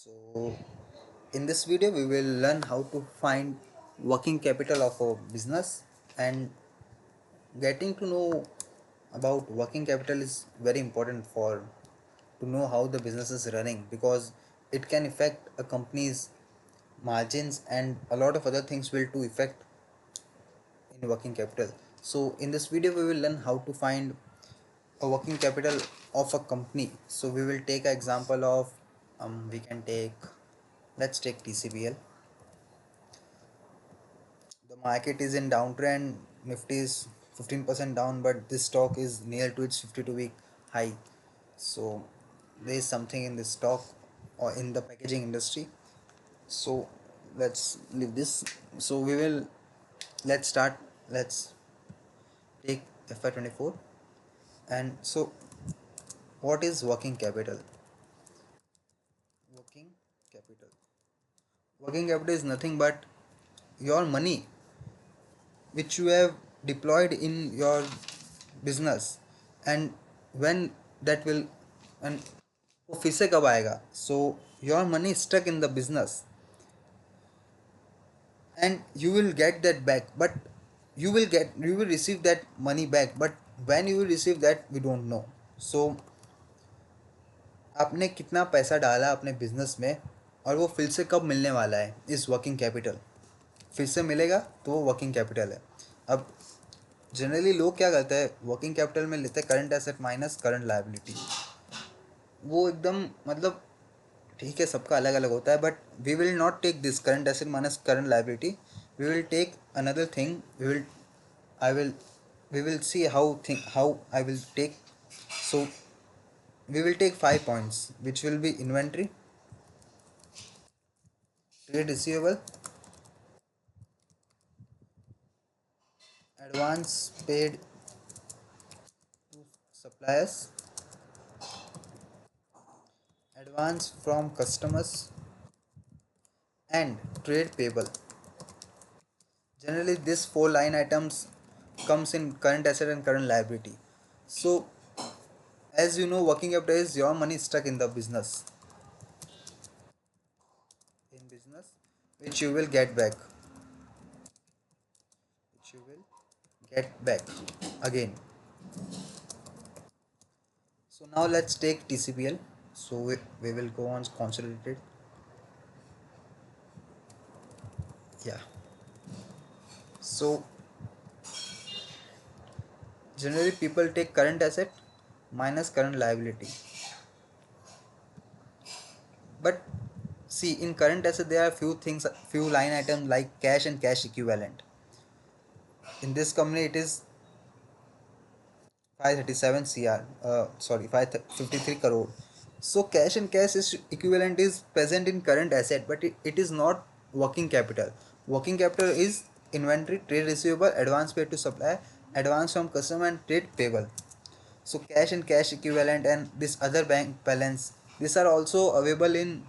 So, in this video, we will learn how to find working capital of a business, and getting to know about working capital is very important for to know how the business is running, because it can affect a company's margins and a lot of other things will to affect in working capital. So in this video we will learn how to find a working capital of a company. So we will take an example of we can take, let's take TCBL. The market is in downtrend, Nifty is 15% down, but this stock is near to its 52-week high. So there is something in this stock or in the packaging industry. So let's leave this. So we will, let's start. Let's take FY24. And so what is working capital? Working capital. Working capital is nothing but your money which you have deployed in your business, and when that will, and वो फिर से कब आएगा. So your money is stuck in the business and you will get that back, but you will receive that money back, but when you will receive that we don't know. So आपने कितना पैसा डाला अपने business में और वो फिर से कब मिलने वाला है, इस वर्किंग कैपिटल फिर से मिलेगा तो वो वर्किंग कैपिटल है. अब जनरली लोग क्या करते हैं, वर्किंग कैपिटल में लेते हैं current asset minus current liability. वो एकदम मतलब ठीक है, सबका अलग अलग होता है, but we will not take this current asset minus current liability. We will take another thing. I will we will see how I will take. So we will take 5 points, which will be inventory, trade receivable, advance paid to suppliers, advance from customers, and trade payable. Generally these four line items comes in current asset and current liability. So as you know, working capital is your money stuck in the business which you will get back, which you will get back again. So now let's take TCPL. So we will go on consolidated. Yeah. So generally people take current asset minus current liability. But see, in current asset there are few things, few line items like cash and cash equivalent. In this company it is 537 cr, sorry, 553 crore. So cash and cash is equivalent is present in current asset, but it is not working capital. Working capital is inventory, trade receivable, advance paid to supplier, advance from customer, and trade payable. So cash and cash equivalent and this other bank balance, these are also available in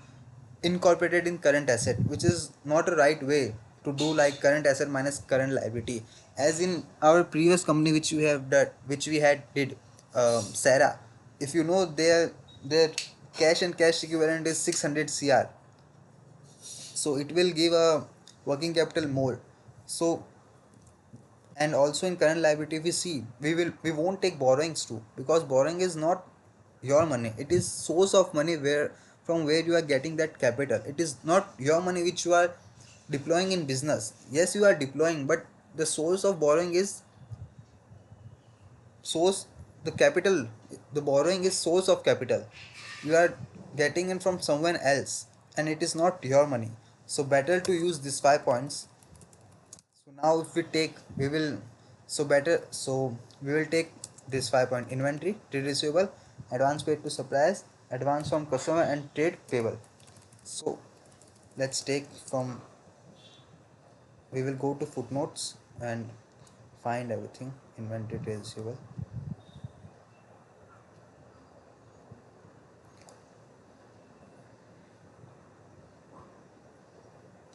incorporated in current asset, which is not a right way to do, like current asset minus current liability. As in our previous company which we have done, which we had did, Sarah, if you know, their cash and cash equivalent is 600 cr, so it will give a working capital more. So and also in current liability we see, we won't take borrowings too, because borrowing is not your money, it is source of money where from where you are getting that capital. It is not your money which you are deploying in business. Yes, you are deploying, but the source of borrowing is source, the capital, the borrowing is source of capital. You are getting it from someone else and it is not your money. So better to use these 5 points. So now if we take, we will, so better, so we will take this 5 point: inventory, trade receivable, advance paid to suppliers, advance from customer, and trade payable. So let's take from, we will go to footnotes and find everything. Inventory, trade receivable.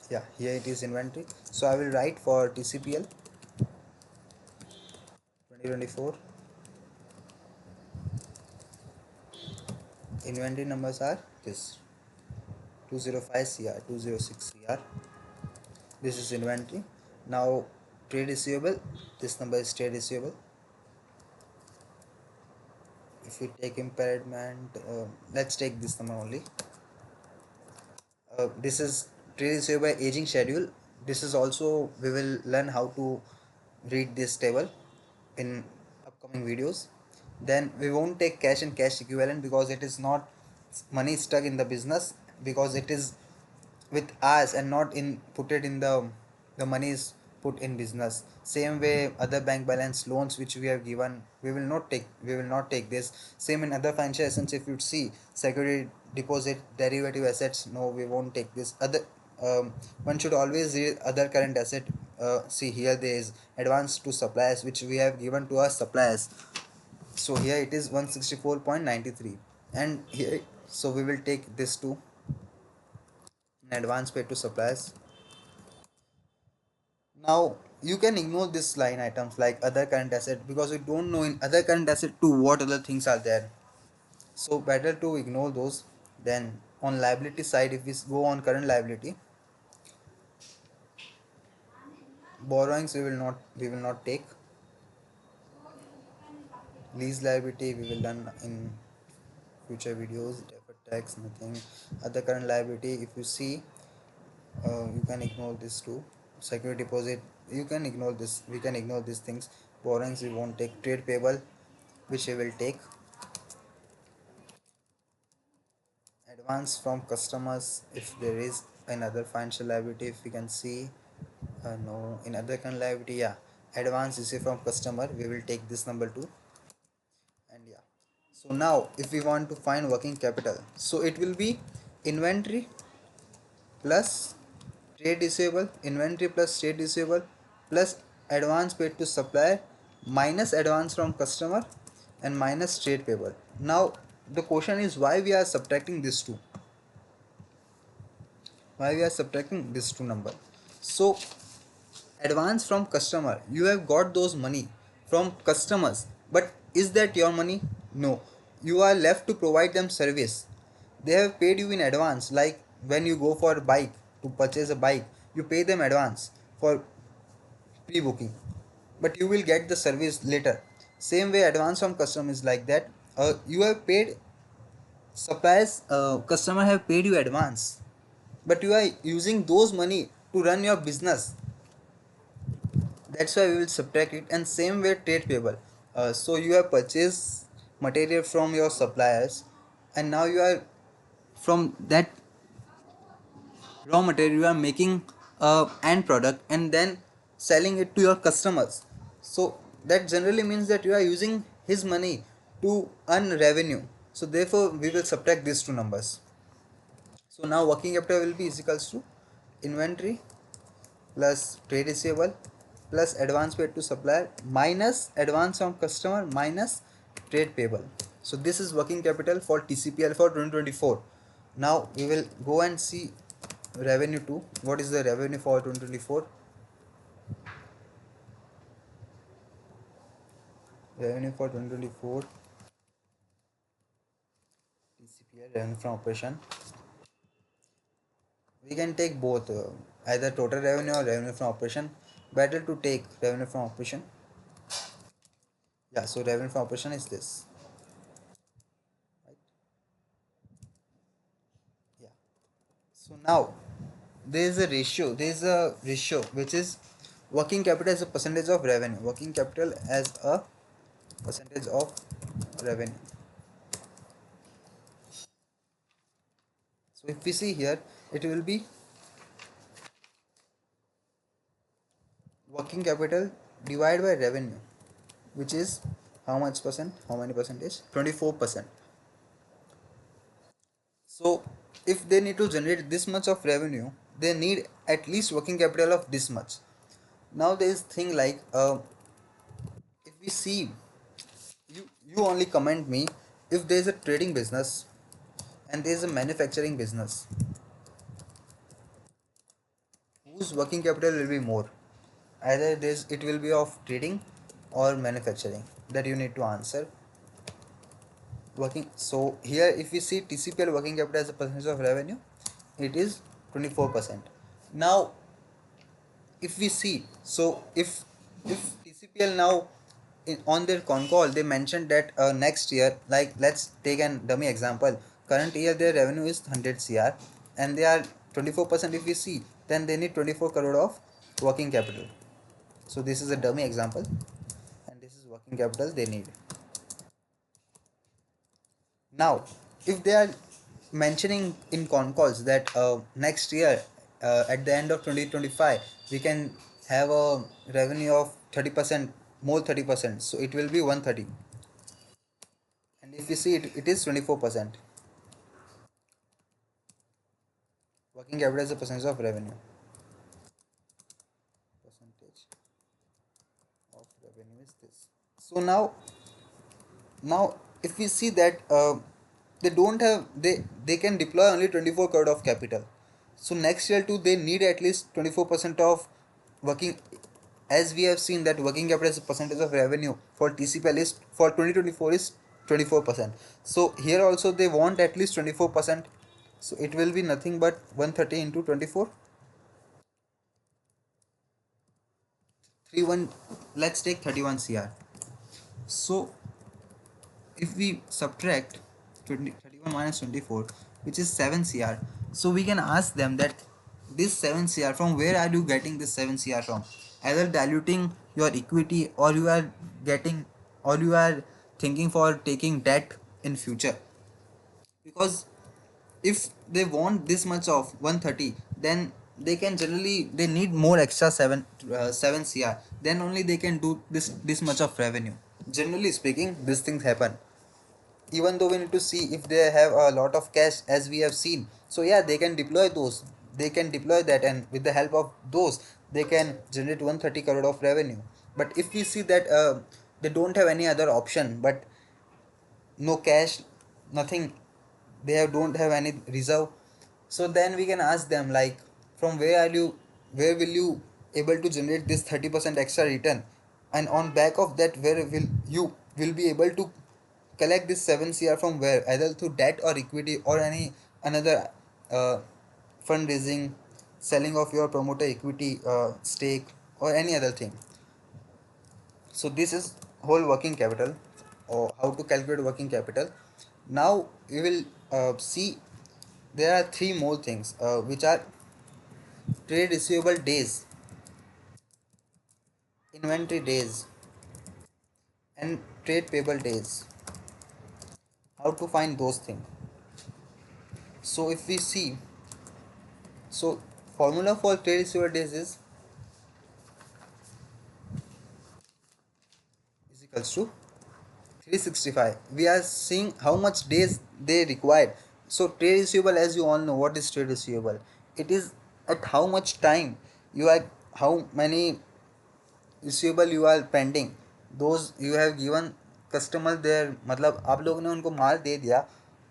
Yeah, here it is, inventory. So I will write for TCPL 2024. Inventory numbers are this: 205 cr, 206 cr. This is inventory. Now trade receivable, this number is trade receivable. If we take impairment, let's take this number only. This is trade receivable by aging schedule. This is also, we will learn how to read this table in upcoming videos. Then we won't take cash and cash equivalent because it is not money stuck in the business, because it is with us and not in put it in the money is put in business. Same way other bank balance loans which we have given, we will not take this. Same in other financial assets, if you see security deposit derivative assets, no, we won't take this other. One should always read other current asset. See here there is advance to suppliers which we have given to our suppliers. So here it is 164.93, and here, so we will take this too in advance paid to suppliers. Now you can ignore this line items like other current asset, because we don't know in other current asset to what other things are there. So better to ignore those. Then on liability side, if we go on current liability, borrowings we will not take. Lease liability we will learn in future videos. Deferred tax, nothing. Other current liability, if you see, you can ignore this too. Security deposit, you can ignore this, we can ignore these things. Borrowings we won't take. Trade payable, which we will take. Advance from customers, if there is another financial liability, if we can see, no, in other kind liability, yeah, advance receive from customer, we will take this number too. And yeah, so now if we want to find working capital, so it will be inventory plus trade receivable, inventory plus trade receivable plus advance paid to supplier minus advance from customer and minus trade payable. Now the question is, why we are subtracting this two, why we are subtracting this two number. So advance from customer, you have got those money from customers, but is that your money? No, you are left to provide them service. They have paid you in advance, like when you go for a bike, to purchase a bike, you pay them advance for pre-booking, but you will get the service later. Same way advance from customer is like that. You have paid suppliers, customer have paid you advance, but you are using those money to run your business. That's why we will subtract it. And same way trade payable, so you have purchased material from your suppliers, and now you are, from that raw material, you are making a end product and then selling it to your customers. So that generally means that you are using his money to earn revenue. So therefore we will subtract these two numbers. So now working capital will be is equals to inventory plus trade receivable plus advance paid to supplier minus advance from customer minus trade payable. So this is working capital for TCPL for 2024. Now we will go and see revenue too. What is the revenue for 2024? Revenue for 2024, TCPL revenue from operation. We can take both, either total revenue or revenue from operation. Better to take revenue from operation. Yeah, so revenue from operation is this, right? Yeah. So now there is a ratio which is working capital as a percentage of revenue. Working capital as a percentage of revenue. So if we see here, it will be working capital divided by revenue, which is how much percent? How many percentage? 24%. So if they need to generate this much of revenue, they need at least working capital of this much. Now there is thing like, if we see, you only comment me if there is a trading business and there is a manufacturing business, whose working capital will be more? Either this, it will be of trading or manufacturing, that you need to answer. Working, so here if we see TCPL working capital as a percentage of revenue, it is 24%. Now if we see, so if TCPL now on their con call they mentioned that next year, like let's take an dummy example, current year their revenue is 100 cr and they are 24%, if we see, then they need 24 crore of working capital. So this is a dummy example and this is working capital they need. Now, if they are mentioning in con calls that next year, at the end of 2025, we can have a revenue of 30%, more 30%, so it will be 130. And if you see it, it is 24%. Working capital as a percentage of revenue. Percentage of revenue is this. So now if we see that they don't have, they can deploy only 24 crore of capital. So next year too they need at least 24% of working, as we have seen that working capital as a percentage of revenue for TCPL is for 2024 is 24%. So here also they want at least 24%. So it will be nothing but 130 into 24, 31, let's take 31 cr. So if we subtract 31 minus 24, which is 7 cr, so we can ask them that this 7 cr, from where are you getting this 7 cr from? Either diluting your equity, or you are getting, or you are thinking for taking debt in future. Because if they want this much of 130, then they can generally, they need more extra 7 cr, then only they can do this much of revenue. Generally speaking, these things happen. Even though we need to see if they have a lot of cash, as we have seen, so yeah, they can deploy those, they can deploy that, and with the help of those they can generate 130 crore of revenue. But if we see that they don't have any other option, but no cash, nothing, they don't have any reserve, so then we can ask them like, from where are you, where will you able to generate this 30% extra return, and on back of that, where will you will be able to collect this 7 cr from where, either through debt or equity or any another uh, fundraising, selling of your promoter equity stake, or any other thing. So this is whole working capital, or how to calculate working capital. Now we will see there are three more things, which are trade receivable days, inventory days, and trade payable days. How to find those things? So if we see, so formula for trade receivable days is equals to 365. We are seeing how much days they required. So trade receivable, as you all know, what is trade receivable? It is at how much time you are, how many receivable you are pending, those you have given customer there, मतलब आप लोगों ने उनको माल दे दिया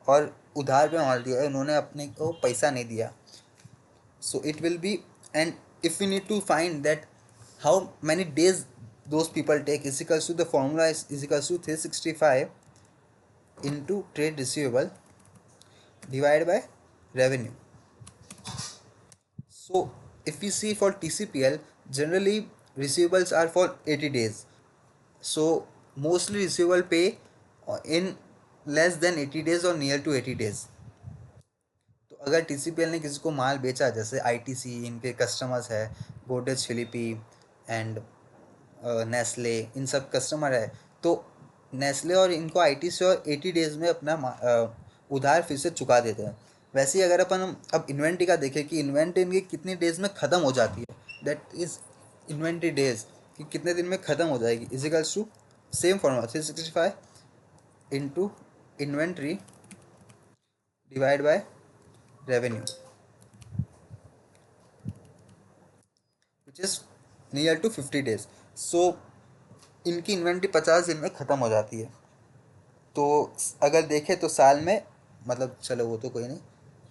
और उधार पे माल दिया, उन्होंने अपने को पैसा नहीं दिया. So it will be, and if we need to find that how many days those people take, is equals to, the formula is equals to 365 into trade receivable divided by revenue. So if we see for TCPL, generally receivables are for 80 days. So mostly receivable pay in less than 80 days or near to 80 days. तो अगर TCPL ने किसी को माल बेचा, जैसे ITC, इनके customers है, Godrej Philippi and Nestle, इन सब कस्टमर है, तो नेस्ले और इनको ITC और 80 डेज़ में अपना उधार फिर से चुका देते हैं. वैसे ही अगर अपन अब इन्वेंट्री का देखें कि इन्वेंट्री इनकी कितनी डेज़ में ख़त्म हो जाती है, दैट इज़ इन्वेंट्री डेज़, कि कितने दिन में ख़त्म हो जाएगी, is equals to same formula 365 into inventory divide by revenue, which is near to 50 days. So इनकी इन्वेंट्री 50 दिन में ख़त्म हो जाती है. तो अगर देखें तो साल में, मतलब चलो वो तो कोई नहीं,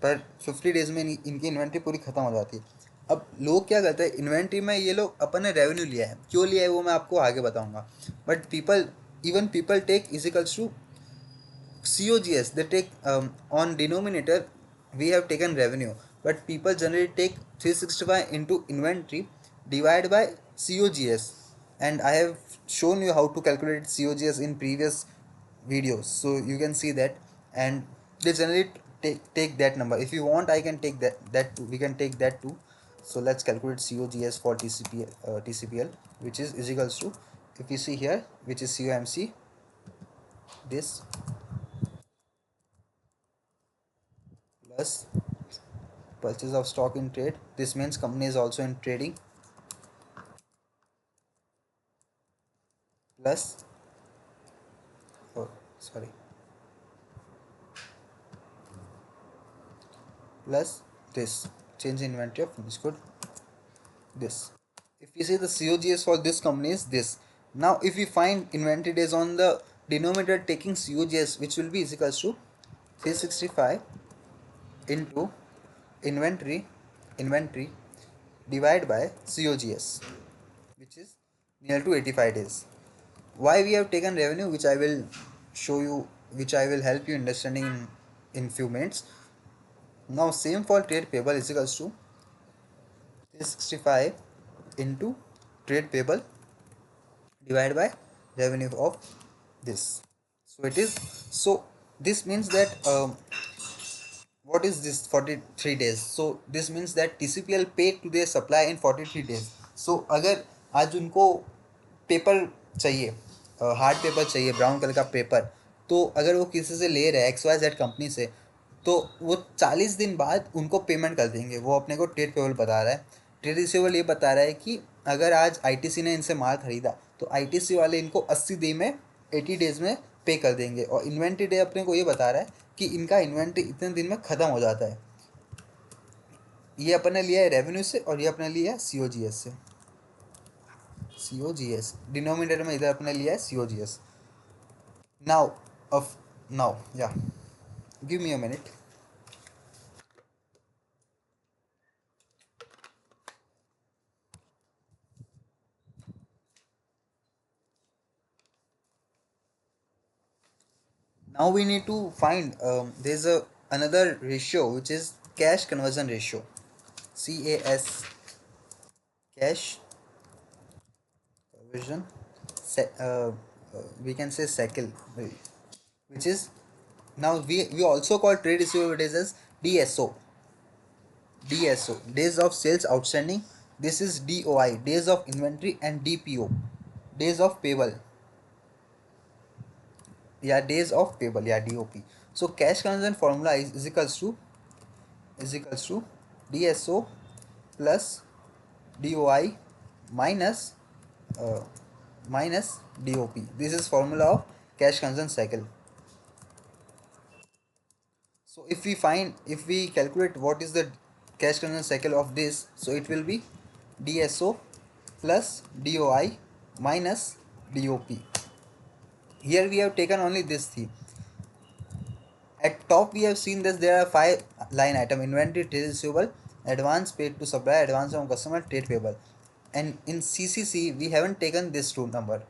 पर 50 डेज़ में इनकी इन्वेंट्री पूरी ख़त्म हो जाती है. अब लोग क्या करते हैं, इन्वेंट्री में ये लोग अपन ने रेवेन्यू लिया है, क्यों लिया है वो मैं आपको आगे बताऊंगा. But people, even people take इजिकल्स to COGS, they take on denominator we have taken revenue, but people generally take 365 into inventory divided by COGS, and I have shown you how to calculate COGS in previous videos, so you can see that. And they generally take that number. If you want, I can take that too. We can take that too. So let's calculate COGS for TCPL, which is equals to, if you see here, which is COMC, this plus purchase of stock in trade. This means company is also in trading, plus, oh sorry, plus this change in inventory of finished good, this. If you see the COGS for this company is this. Now if we find inventory days on the denominator taking COGS, which will be is equals to 365 into inventory divided by COGS, which is near to 85 days. Why we have taken revenue, which I will show you, which I will help you understanding in few minutes. Now same for trade payable is equals to 365 into trade payable divided by revenue of this. So it is, so this means that what is this 43 days? So this means that TCPL paid to their supply in 43 days. So अगर आज उनको paper चाहिए, hard paper चाहिए, brown colour का paper, तो अगर वो किसी से ले रहे हैं XYZ कंपनी से, तो वो 40 दिन बाद उनको पेमेंट कर देंगे. वो अपने को ट्रेड पेबल बता रहा है. ट्रेड रिसीवेबल ये बता रहा है कि अगर आज आईटीसी ने इनसे माल खरीदा, तो आईटीसी वाले इनको 80 डे में, 80 डेज में पे कर देंगे. और इन्वेंट्री डे अपने को ये बता रहा है कि इनका इन्वेंट्री इतने दिन में ख़त्म हो जाता है. ये अपने लिया है रेवेन्यू से, और ये अपने लिया है COGS से. COGS डिनोमिनेटर में इधर अपने लिया है COGS. Now of now, yeah, give me a minute. Now we need to find, there's a another ratio which is cash conversion ratio, CAS, cash conversion, we can say cycle, which is, now we also call trade receivable days as DSO. DSO, days of sales outstanding. This is DOI, days of inventory, and DPO, days of payable. Yeah, days of payable, yeah, DOP. So cash conversion formula is equals to DSO plus DOI minus uh, minus DOP. This is formula of cash conversion cycle. So if we calculate what is the cash conversion cycle of this, so it will be DSO plus DOI minus DOP. Here we have taken only this thing. At top we have seen that there are 5 line item: inventory, trade receivable, advance paid to supplier, advance from customer, trade payable. And in CCC we haven't taken this two number.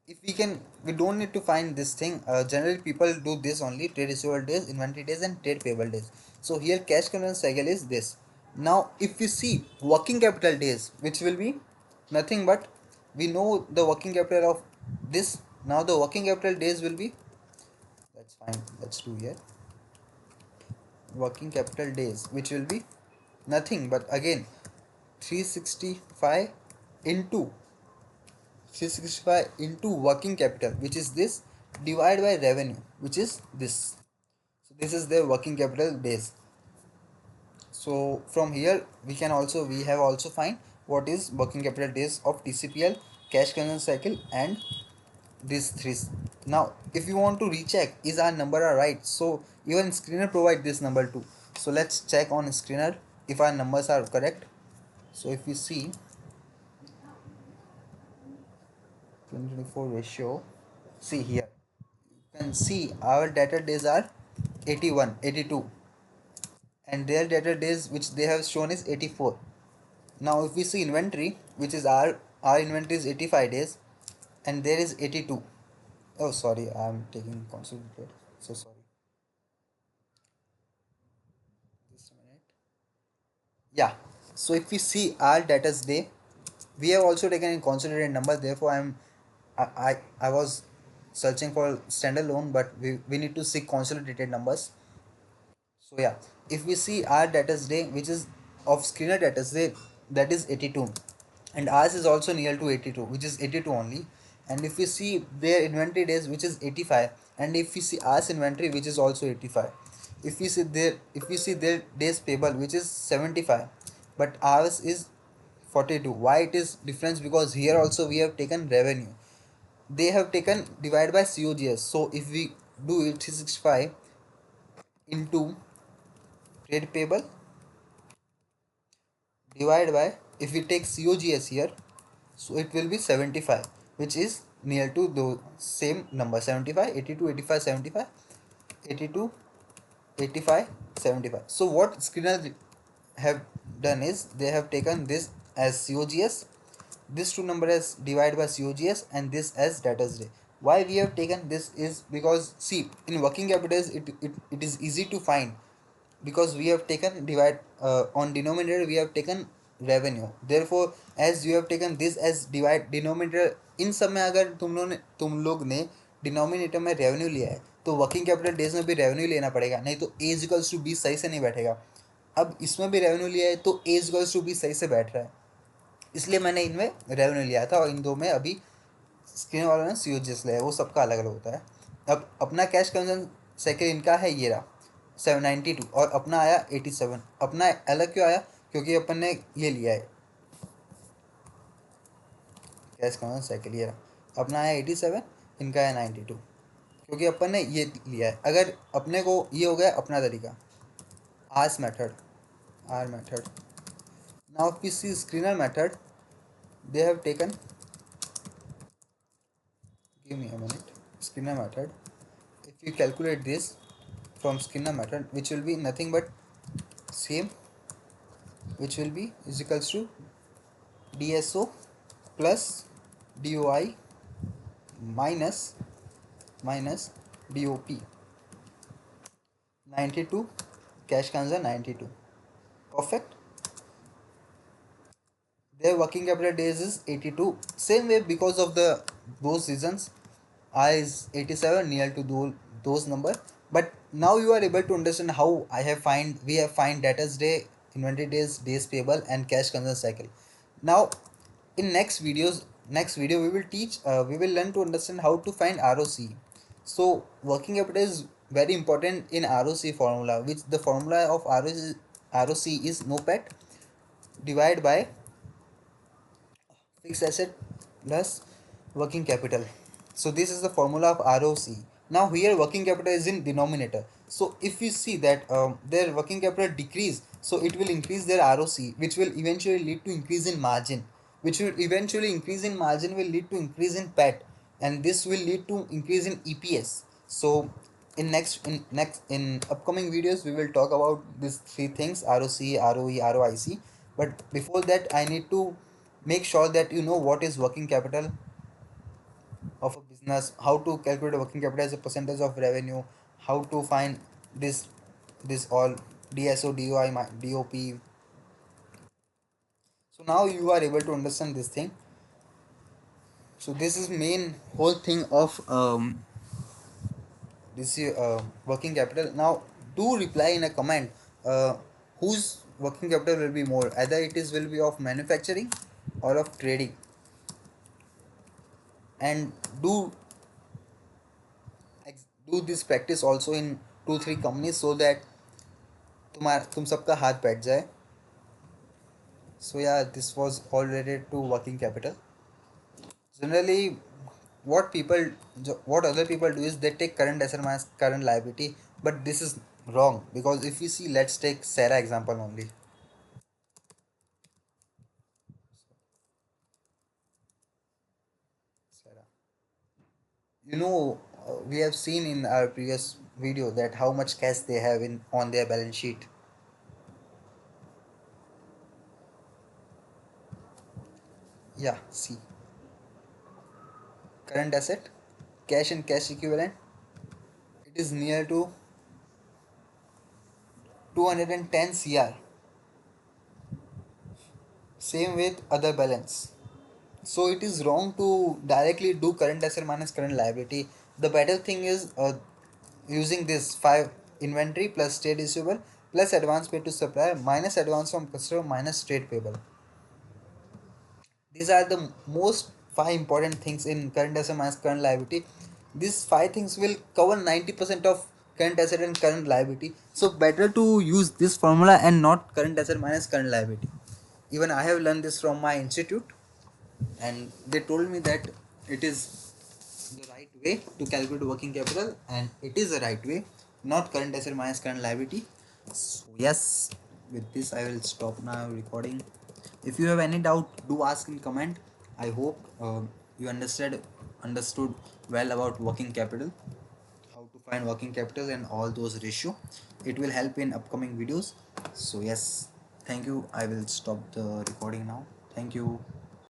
If we can, we don't need to find this thing. Generally people do this only: trade receivable days, inventory days, and trade payable days. So here cash conversion cycle is this. Now if we see working capital days, which will be nothing but, we know the working capital of this. Now the working capital days will be, that's fine, let's do here working capital days, which will be nothing but again 365 into 365 into working capital, which is this, divided by revenue, which is this. So this is their working capital days. So from here we have also find what is working capital days of TCPL, cash conversion cycle, and these three. Now if you want to recheck is our number are right, so even screener provide this number too. So let's check on screener if our numbers are correct. So if we see 2024 ratio, see here, you can see our data days are 81, 82, and their data days which they have shown is 84. Now if we see inventory, which is our inventory is 85 days, and there is 82. Oh sorry, I am taking consolidated, so sorry, just a minute. Yeah. So if we see our debtors day, we have also taken in consolidated number. Therefore, I was searching for standalone, but we need to see consolidated numbers. So yeah, if we see our debtors day, which is of screener debtors day, that is 82, and ours is also near to 82, which is 82 only. And if we see their inventory days, which is 85, and if we see ours inventory, which is also 85, if we see their days payable, which is 75, but ours is 42. Why it is difference? Because here also we have taken revenue. They have taken divide by COGS. So if we do it 365 into trade payable divide by, if we take COGS here, so it will be 75, which is near to the same number, 75, 82, 85, 75, 82, 85, 75. So what screeners have done is they have taken this as COGS, this two number as divided by COGS, and this as debtors day. Why we have taken this is because see, in working capital it is easy to find, because we have taken divide on denominator we have taken revenue. Therefore as you have taken this as divide denominator, इन सब में अगर तुम लोग ने denominator में revenue लिया है तो वर्किंग कैपिटल डेज में भी रेवेन्यू लेना पड़ेगा, नहीं तो ए इक्वल्स टू बी सही से नहीं बैठेगा. अब इसमें भी रेवेन्यू लिया है तो ए इक्वल्स टू बी सही से बैठ रहा है, इसलिए मैंने इनमें रेवेन्यू लिया था, और इन दो में अभी स्क्रीन वालों ने सी ओ जी एस लिया है, वो सबका अलग अलग होता है. अब अपना कैश कंजन साइकिल इनका है ये रहा 792, और अपना आया 87. अपना अलग क्यों आया? क्योंकि अपन ने ये लिया है कैश कंजन साइकिल, ये रहा अपना आया 87, इनका आया 92, क्योंकि अपन ने ये लिया है. अगर अपने को ये हो गया अपना तरीका, ours method, our method. Now if we see screener method, they have taken, give me a minute, Skinner method. If you calculate this from Skinner method, which will be nothing but same, which will be is equals to DSO plus DOI minus DOP. 92, cash consumption 92. Perfect. Their working capital days is 82. Same way, because of the those reasons, I is 87 near to those number. But now you are able to understand how we have find debtors day, inventory days, days payable, and cash conversion cycle. Now in next video we will we will learn to understand how to find ROC. So working capital is very important in ROC formula, which the formula of ROC is NOPAT divided by fixed asset plus working capital. So this is the formula of ROC. Now here working capital is in denominator. So if we see that their working capital decrease, so it will increase their ROC, which will eventually lead to increase in margin, which will eventually increase in margin will lead to increase in PAT, and this will lead to increase in EPS. So in upcoming videos we will talk about these three things: ROC, ROE, ROIC. But before that I need to make sure that you know what is working capital of a business, how to calculate working capital as a percentage of revenue, how to find this all DSO, DOI, DOP. So now you are able to understand this thing. So this is main whole thing of this working capital. Now do reply in a comment whose working capital will be more, either it is will be of manufacturing or of trading. And do do this practice also in 2-3 companies, so that तुम सबका हाथ बैठ जाए. So yeah, this was all related to working capital. Generally what other people do is they take current asset minus current liability, but this is wrong, because if we see, let's take Sarah example only. Sarah, we have seen in our previous video that how much cash they have in on their balance sheet. Yeah, see, current asset, cash and cash equivalent, it is near to 210 cr. Same with other balance. So it is wrong to directly do current asset minus current liability. The better thing is using this 5 inventory plus trade receivable plus advance paid to supplier minus advance from customer minus trade payable. These are the most five important things in current asset minus current liability. These five things will cover 90% of current asset and current liability. So better to use this formula and not current asset minus current liability. Even I have learned this from my institute, and they told me that it is the right way to calculate working capital, and it is the right way, not current asset minus current liability. So yes, with this I will stop now recording. If you have any doubt, do ask in comment. I hope you understood well about working capital, how to find working capital and all those ratio. It will help in upcoming videos. So yes, thank you. I will stop the recording now. Thank you.